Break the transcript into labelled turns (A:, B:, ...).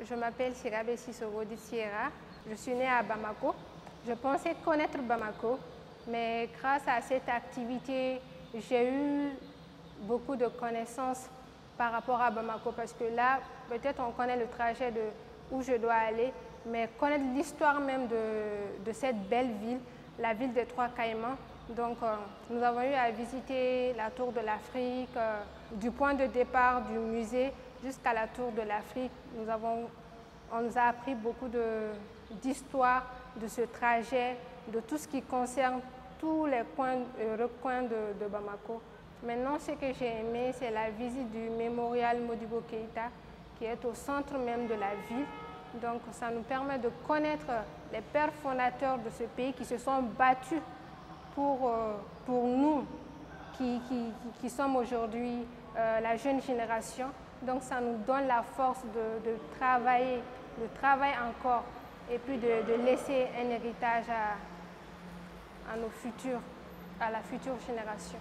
A: Je m'appelle Sirabe Sissoko Di Sierra. Je suis née à Bamako. Je pensais connaître Bamako, mais grâce à cette activité, j'ai eu beaucoup de connaissances par rapport à Bamako parce que là, peut-être on connaît le trajet de où je dois aller, mais connaître l'histoire même de cette belle ville, la ville des Trois Caïmans. Donc, nous avons eu à visiter la Tour de l'Afrique, du point de départ du musée jusqu'à la Tour de l'Afrique. On nous a appris beaucoup d'histoire de ce trajet, de tout ce qui concerne tous les recoins de Bamako. Maintenant, ce que j'ai aimé, c'est la visite du mémorial Modibo Keïta, qui est au centre même de la ville. Donc, ça nous permet de connaître les pères fondateurs de ce pays qui se sont battus pour nous, qui sommes aujourd'hui la jeune génération. Donc, ça nous donne la force de travailler encore et puis de laisser un héritage à la future génération.